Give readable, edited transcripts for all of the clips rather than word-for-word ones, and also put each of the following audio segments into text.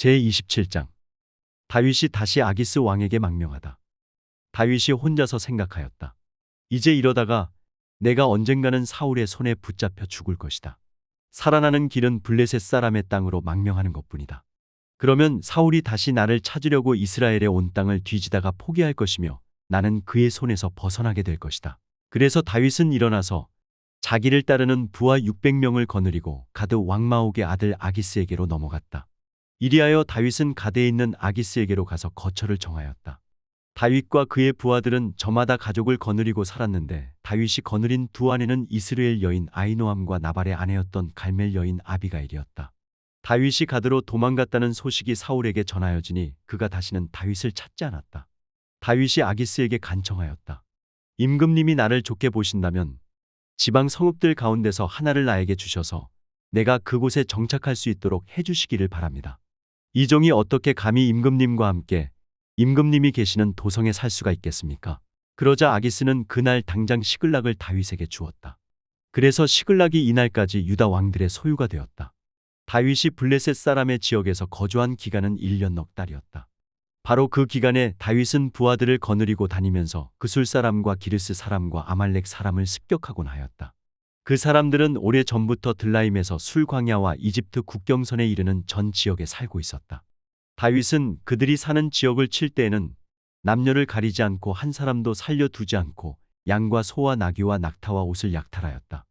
제27장. 다윗이 다시 아기스 왕에게 망명하다. 다윗이 혼자서 생각하였다. 이제 이러다가 내가 언젠가는 사울의 손에 붙잡혀 죽을 것이다. 살아나는 길은 블레셋 사람의 땅으로 망명하는 것뿐이다. 그러면 사울이 다시 나를 찾으려고 이스라엘의 온 땅을 뒤지다가 포기할 것이며 나는 그의 손에서 벗어나게 될 것이다. 그래서 다윗은 일어나서 자기를 따르는 부하 600명을 거느리고 가드 왕마옥의 아들 아기스에게로 넘어갔다. 이리하여 다윗은 가드에 있는 아기스에게로 가서 거처를 정하였다. 다윗과 그의 부하들은 저마다 가족을 거느리고 살았는데 다윗이 거느린 두 아내는 이스라엘 여인 아히노암과 나발의 아내였던 갈멜 여인 아비가일이었다. 다윗이 가드로 도망갔다는 소식이 사울에게 전하여지니 그가 다시는 다윗을 찾지 않았다. 다윗이 아기스에게 간청하였다. 임금님이 나를 좋게 보신다면 지방 성읍들 가운데서 하나를 나에게 주셔서 내가 그곳에 정착할 수 있도록 해주시기를 바랍니다. 이 종이 어떻게 감히 임금님과 함께 임금님이 계시는 도성에 살 수가 있겠습니까? 그러자 아기스는 그날 당장 시글락을 다윗에게 주었다. 그래서 시글락이 이날까지 유다 왕들의 소유가 되었다. 다윗이 블레셋 사람의 지역에서 거주한 기간은 1년 넉 달이었다. 바로 그 기간에 다윗은 부하들을 거느리고 다니면서 그술 사람과 기르스 사람과 아말렉 사람을 습격하곤 하였다. 그 사람들은 오래 전부터 들라임에서 술 광야와 이집트 국경선에 이르는 전 지역에 살고 있었다. 다윗은 그들이 사는 지역을 칠 때에는 남녀를 가리지 않고 한 사람도 살려두지 않고 양과 소와 나귀와 낙타와 옷을 약탈하였다.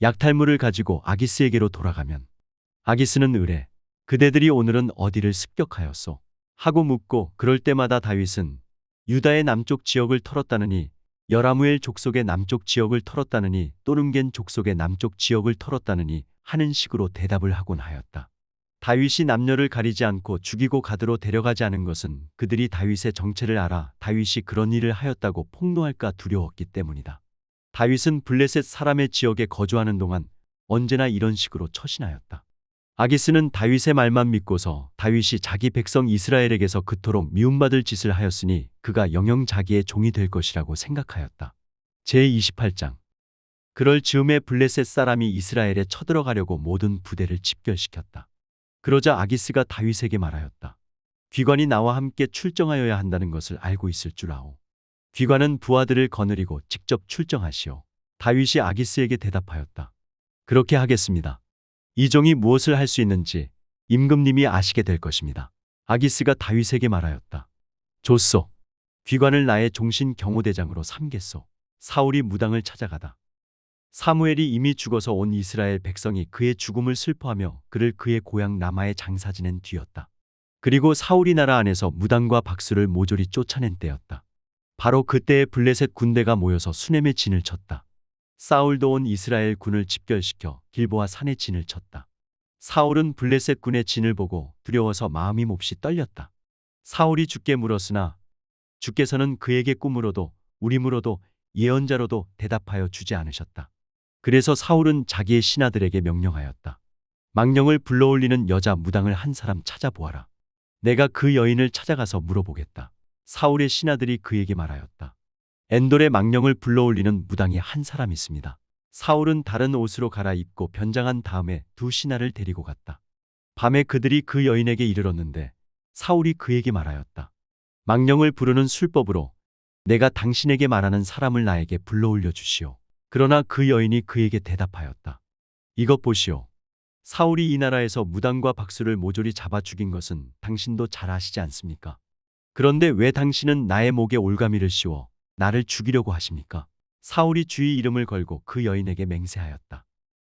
약탈물을 가지고 아기스에게로 돌아가면 아기스는 의뢰 그대들이 오늘은 어디를 습격하였소? 하고 묻고 그럴 때마다 다윗은 유다의 남쪽 지역을 털었다느니 여라무엘 족속의 남쪽 지역을 털었다느니 또름겐 족속의 남쪽 지역을 털었다느니 하는 식으로 대답을 하곤 하였다. 다윗이 남녀를 가리지 않고 죽이고 가드로 데려가지 않은 것은 그들이 다윗의 정체를 알아 다윗이 그런 일을 하였다고 폭로할까 두려웠기 때문이다. 다윗은 블레셋 사람의 지역에 거주하는 동안 언제나 이런 식으로 처신하였다. 아기스는 다윗의 말만 믿고서 다윗이 자기 백성 이스라엘에게서 그토록 미움받을 짓을 하였으니 그가 영영 자기의 종이 될 것이라고 생각하였다. 제28장. 그럴 즈음에 블레셋 사람이 이스라엘에 쳐들어가려고 모든 부대를 집결시켰다. 그러자 아기스가 다윗에게 말하였다. 귀관이 나와 함께 출정하여야 한다는 것을 알고 있을 줄 아오. 귀관은 부하들을 거느리고 직접 출정하시오. 다윗이 아기스에게 대답하였다. 그렇게 하겠습니다. 이 종이 무엇을 할 수 있는지 임금님이 아시게 될 것입니다. 아기스가 다윗에게 말하였다. 좋소. 귀관을 나의 종신 경호대장으로 삼겠소. 사울이 무당을 찾아가다. 사무엘이 이미 죽어서 온 이스라엘 백성이 그의 죽음을 슬퍼하며 그를 그의 고향 라마에 장사 지낸 뒤였다. 그리고 사울이 나라 안에서 무당과 박수를 모조리 쫓아낸 때였다. 바로 그때에 블레셋 군대가 모여서 수넴의 진을 쳤다. 사울도 온 이스라엘 군을 집결시켜 길보아 산에 진을 쳤다. 사울은 블레셋 군의 진을 보고 두려워서 마음이 몹시 떨렸다. 사울이 주께 물었으나 주께서는 그에게 꿈으로도 우림으로도 예언자로도 대답하여 주지 않으셨다. 그래서 사울은 자기의 신하들에게 명령하였다. 망령을 불러올리는 여자 무당을 한 사람 찾아보아라. 내가 그 여인을 찾아가서 물어보겠다. 사울의 신하들이 그에게 말하였다. 엔돌의 망령을 불러올리는 무당이 한 사람 있습니다. 사울은 다른 옷으로 갈아입고 변장한 다음에 두 신하를 데리고 갔다. 밤에 그들이 그 여인에게 이르렀는데 사울이 그에게 말하였다. 망령을 부르는 술법으로 내가 당신에게 말하는 사람을 나에게 불러올려 주시오. 그러나 그 여인이 그에게 대답하였다. 이것 보시오. 사울이 이 나라에서 무당과 박수를 모조리 잡아 죽인 것은 당신도 잘 아시지 않습니까? 그런데 왜 당신은 나의 목에 올가미를 씌워 나를 죽이려고 하십니까? 사울이 주의 이름을 걸고 그 여인에게 맹세하였다.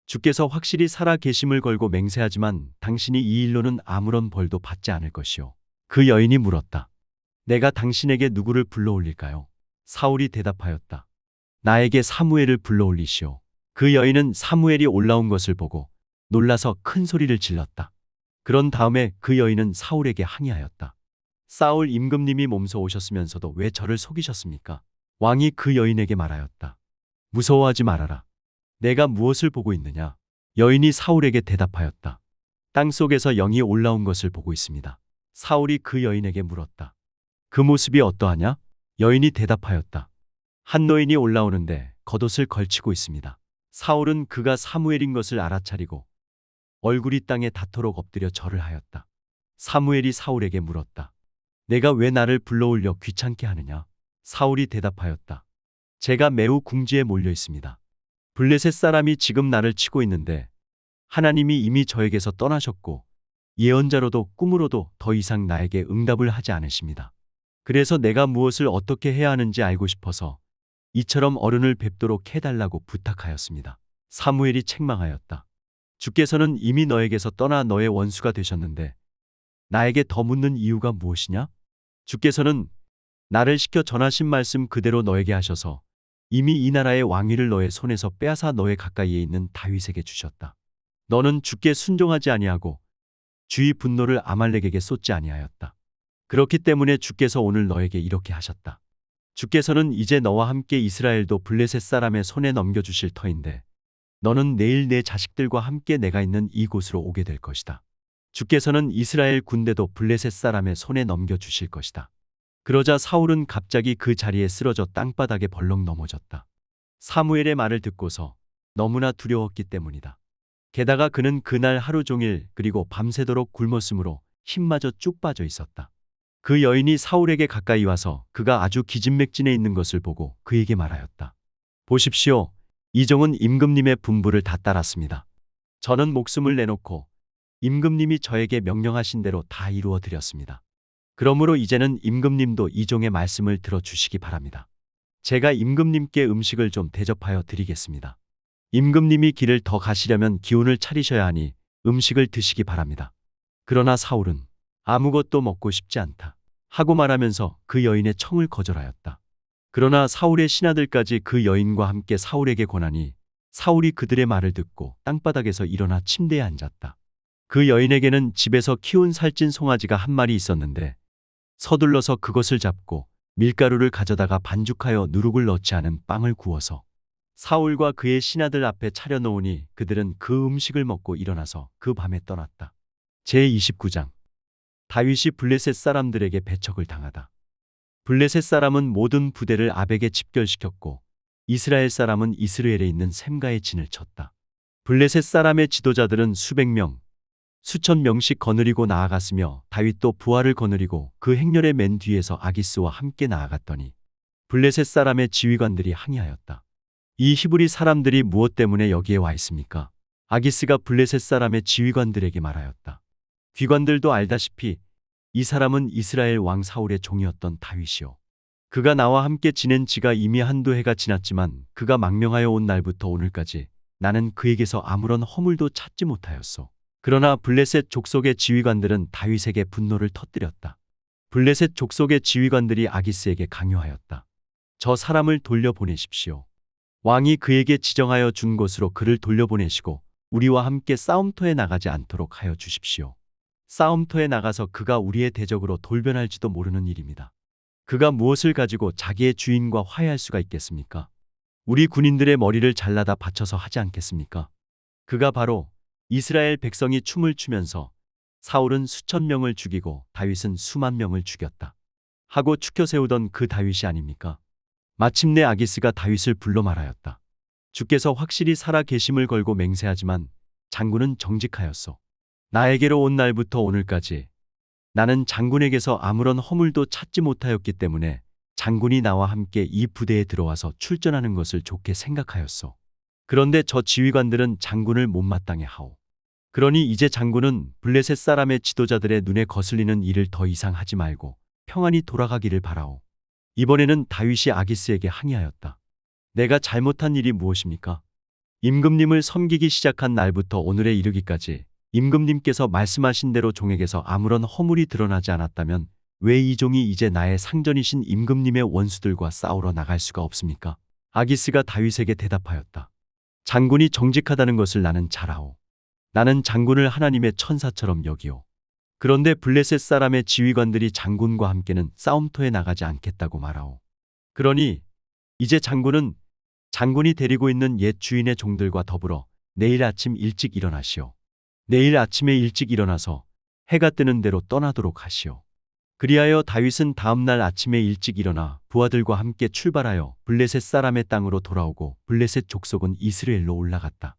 주께서 확실히 살아 계심을 걸고 맹세하지만 당신이 이 일로는 아무런 벌도 받지 않을 것이오. 그 여인이 물었다. 내가 당신에게 누구를 불러올릴까요? 사울이 대답하였다. 나에게 사무엘을 불러올리시오. 그 여인은 사무엘이 올라온 것을 보고 놀라서 큰 소리를 질렀다. 그런 다음에 그 여인은 사울에게 항의하였다. 사울 임금님이 몸소 오셨으면서도 왜 저를 속이셨습니까? 왕이 그 여인에게 말하였다. 무서워하지 말아라. 내가 무엇을 보고 있느냐? 여인이 사울에게 대답하였다. 땅속에서 영이 올라온 것을 보고 있습니다. 사울이 그 여인에게 물었다. 그 모습이 어떠하냐? 여인이 대답하였다. 한 노인이 올라오는데 겉옷을 걸치고 있습니다. 사울은 그가 사무엘인 것을 알아차리고 얼굴이 땅에 닿도록 엎드려 절을 하였다. 사무엘이 사울에게 물었다. 내가 왜 나를 불러올려 귀찮게 하느냐? 사울이 대답하였다. 제가 매우 궁지에 몰려 있습니다. 블레셋 사람이 지금 나를 치고 있는데 하나님이 이미 저에게서 떠나셨고 예언자로도 꿈으로도 더 이상 나에게 응답을 하지 않으십니다. 그래서 내가 무엇을 어떻게 해야 하는지 알고 싶어서 이처럼 어른을 뵙도록 해달라고 부탁하였습니다. 사무엘이 책망하였다. 주께서는 이미 너에게서 떠나 너의 원수가 되셨는데 나에게 더 묻는 이유가 무엇이냐? 주께서는 나를 시켜 전하신 말씀 그대로 너에게 하셔서 이미 이 나라의 왕위를 너의 손에서 빼앗아 너의 가까이에 있는 다윗에게 주셨다. 너는 주께 순종하지 아니하고 주의 분노를 아말렉에게 쏟지 아니하였다. 그렇기 때문에 주께서 오늘 너에게 이렇게 하셨다. 주께서는 이제 너와 함께 이스라엘도 블레셋 사람의 손에 넘겨주실 터인데 너는 내일 내 자식들과 함께 내가 있는 이곳으로 오게 될 것이다. 주께서는 이스라엘 군대도 블레셋 사람의 손에 넘겨주실 것이다. 그러자 사울은 갑자기 그 자리에 쓰러져 땅바닥에 벌렁 넘어졌다. 사무엘의 말을 듣고서 너무나 두려웠기 때문이다. 게다가 그는 그날 하루 종일 그리고 밤새도록 굶었으므로 힘마저 쭉 빠져 있었다. 그 여인이 사울에게 가까이 와서 그가 아주 기진맥진해 있는 것을 보고 그에게 말하였다. 보십시오. 이종은 임금님의 분부를 다 따랐습니다. 저는 목숨을 내놓고 임금님이 저에게 명령하신 대로 다 이루어 드렸습니다. 그러므로 이제는 임금님도 이종의 말씀을 들어주시기 바랍니다. 제가 임금님께 음식을 좀 대접하여 드리겠습니다. 임금님이 길을 더 가시려면 기운을 차리셔야 하니 음식을 드시기 바랍니다. 그러나 사울은 아무것도 먹고 싶지 않다 하고 말하면서 그 여인의 청을 거절하였다. 그러나 사울의 신하들까지 그 여인과 함께 사울에게 권하니 사울이 그들의 말을 듣고 땅바닥에서 일어나 침대에 앉았다. 그 여인에게는 집에서 키운 살찐 송아지가 한 마리 있었는데 서둘러서 그것을 잡고 밀가루를 가져다가 반죽하여 누룩을 넣지 않은 빵을 구워서 사울과 그의 신하들 앞에 차려놓으니 그들은 그 음식을 먹고 일어나서 그 밤에 떠났다. 제29장 다윗이 블레셋 사람들에게 배척을 당하다. 블레셋 사람은 모든 부대를 아벡에 집결시켰고 이스라엘 사람은 이스라엘에 있는 샘가에 진을 쳤다. 블레셋 사람의 지도자들은 수백 명, 수천 명씩 거느리고 나아갔으며 다윗도 부하를 거느리고 그 행렬의 맨 뒤에서 아기스와 함께 나아갔더니 블레셋 사람의 지휘관들이 항의하였다. 이 히브리 사람들이 무엇 때문에 여기에 와 있습니까? 아기스가 블레셋 사람의 지휘관들에게 말하였다. 귀관들도 알다시피 이 사람은 이스라엘 왕 사울의 종이었던 다윗이요. 그가 나와 함께 지낸 지가 이미 한두 해가 지났지만 그가 망명하여 온 날부터 오늘까지 나는 그에게서 아무런 허물도 찾지 못하였소. 그러나 블레셋 족속의 지휘관들은 다윗에게 분노를 터뜨렸다. 블레셋 족속의 지휘관들이 아기스에게 강요하였다. 저 사람을 돌려보내십시오. 왕이 그에게 지정하여 준 곳으로 그를 돌려보내시고 우리와 함께 싸움터에 나가지 않도록 하여 주십시오. 싸움터에 나가서 그가 우리의 대적으로 돌변할지도 모르는 일입니다. 그가 무엇을 가지고 자기의 주인과 화해할 수가 있겠습니까? 우리 군인들의 머리를 잘라다 바쳐서 하지 않겠습니까? 그가 바로 이스라엘 백성이 춤을 추면서 사울은 수천 명을 죽이고 다윗은 수만 명을 죽였다 하고 추켜 세우던 그 다윗이 아닙니까? 마침내 아기스가 다윗을 불러 말하였다. 주께서 확실히 살아 계심을 걸고 맹세하지만 장군은 정직하였소. 나에게로 온 날부터 오늘까지 나는 장군에게서 아무런 허물도 찾지 못하였기 때문에 장군이 나와 함께 이 부대에 들어와서 출전하는 것을 좋게 생각하였소. 그런데 저 지휘관들은 장군을 못마땅해 하오. 그러니 이제 장군은 블레셋 사람의 지도자들의 눈에 거슬리는 일을 더 이상 하지 말고 평안히 돌아가기를 바라오. 이번에는 다윗이 아기스에게 항의하였다. 내가 잘못한 일이 무엇입니까? 임금님을 섬기기 시작한 날부터 오늘에 이르기까지 임금님께서 말씀하신 대로 종에게서 아무런 허물이 드러나지 않았다면 왜 이 종이 이제 나의 상전이신 임금님의 원수들과 싸우러 나갈 수가 없습니까? 아기스가 다윗에게 대답하였다. 장군이 정직하다는 것을 나는 잘 아오. 나는 장군을 하나님의 천사처럼 여기오. 그런데 블레셋 사람의 지휘관들이 장군과 함께는 싸움터에 나가지 않겠다고 말하오. 그러니 이제 장군은 장군이 데리고 있는 옛 주인의 종들과 더불어 내일 아침 일찍 일어나시오. 내일 아침에 일찍 일어나서 해가 뜨는 대로 떠나도록 하시오. 그리하여 다윗은 다음 날 아침에 일찍 일어나 부하들과 함께 출발하여 블레셋 사람의 땅으로 돌아오고 블레셋 족속은 이스라엘로 올라갔다.